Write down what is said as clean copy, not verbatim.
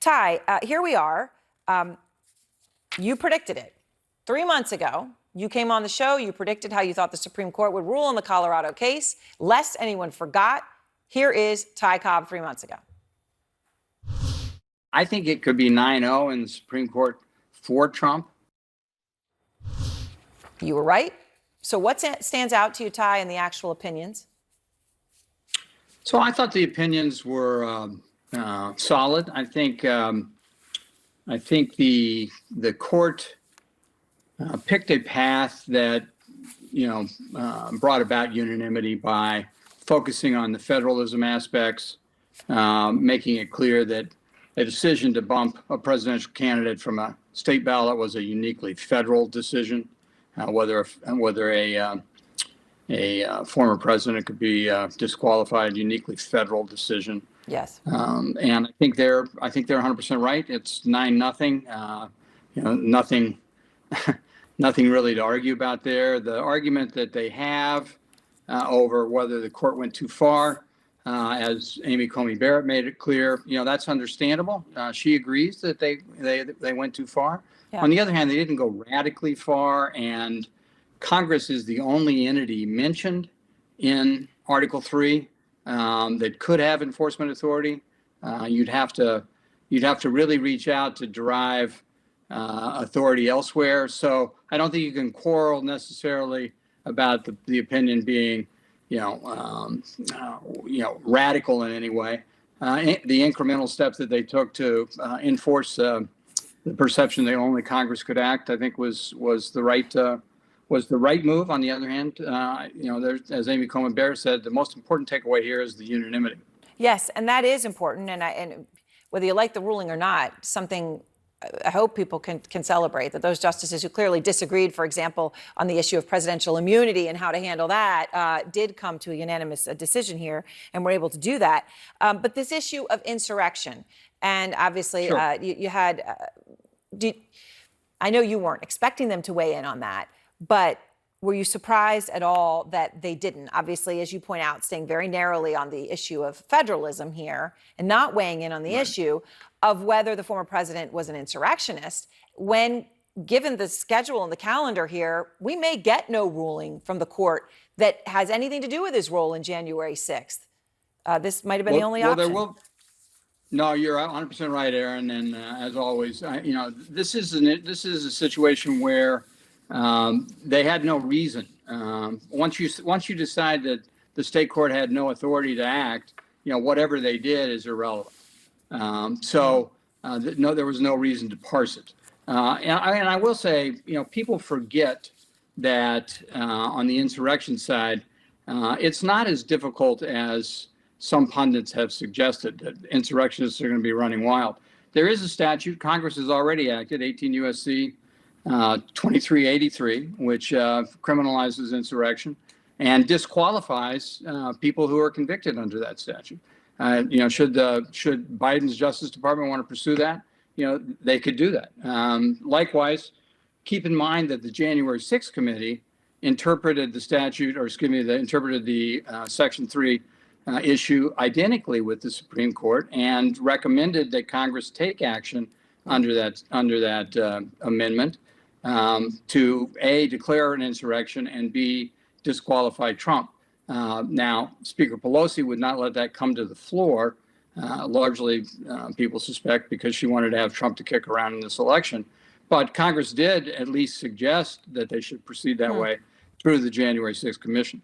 Ty, here we are. You predicted it 3 months ago. You came on the show. You predicted how you thought the Supreme Court would rule in the Colorado case. Lest anyone forgot, here is Ty Cobb 3 months ago. I think it could be 9-0 in the Supreme Court for Trump. You were right. So what stands out to you, Ty, in the actual opinions? So I thought the opinions were solid. I think the court picked a path that brought about unanimity by focusing on the federalism aspects, making it clear that a decision to bump a presidential candidate from a state ballot was a uniquely federal decision. Whether a former president could be disqualified, uniquely federal decision. Yes. And I think they're 100% right. It's 9-0. Nothing nothing really to argue about there. The argument that they have over whether the court went too far, as Amy Coney Barrett made it clear, that's understandable. She agrees that they went too far. Yeah. On the other hand, they didn't go radically far, and Congress is the only entity mentioned in Article 3 that could have enforcement authority. You'd have to really reach out to derive authority elsewhere. So I don't think you can quarrel necessarily about the opinion being, radical in any way. The incremental steps that they took to enforce the perception that only Congress could act, I think, was the right move. On the other hand, there's, as Amy Coney Barrett said, the most important takeaway here is the unanimity. Yes, and that is important. And whether you like the ruling or not, something I hope people can celebrate, that those justices who clearly disagreed, for example, on the issue of presidential immunity and how to handle that, did come to a unanimous decision here and were able to do that. But this issue of insurrection, and obviously sure. You had, I know you weren't expecting them to weigh in on that, but were you surprised at all that they didn't? Obviously, as you point out, staying very narrowly on the issue of federalism here and not weighing in on the issue of whether the former president was an insurrectionist, when given the schedule and the calendar here, we may get no ruling from the court that has anything to do with his role in January 6th. This might have been the only option. No, you're 100% right, Aaron. And as always, this is a situation where they had no reason. Once you decide that the state court had no authority to act, whatever they did is irrelevant. No, there was no reason to parse it. And I will say, people forget that on the insurrection side, it's not as difficult as some pundits have suggested, that insurrectionists are going to be running wild. There is a statute. Congress has already acted, 18 U.S.C. 2383, which criminalizes insurrection and disqualifies people who are convicted under that statute. Should Biden's Justice Department want to pursue that, they could do that. Likewise, keep in mind that the January 6th committee interpreted the statute, interpreted the Section 3 issue identically with the Supreme Court and recommended that Congress take action under that amendment to A, declare an insurrection, and B, disqualify Trump. Now, Speaker Pelosi would not let that come to the floor, largely people suspect because she wanted to have Trump to kick around in this election. But Congress did at least suggest that they should proceed that way through the January 6th Commission.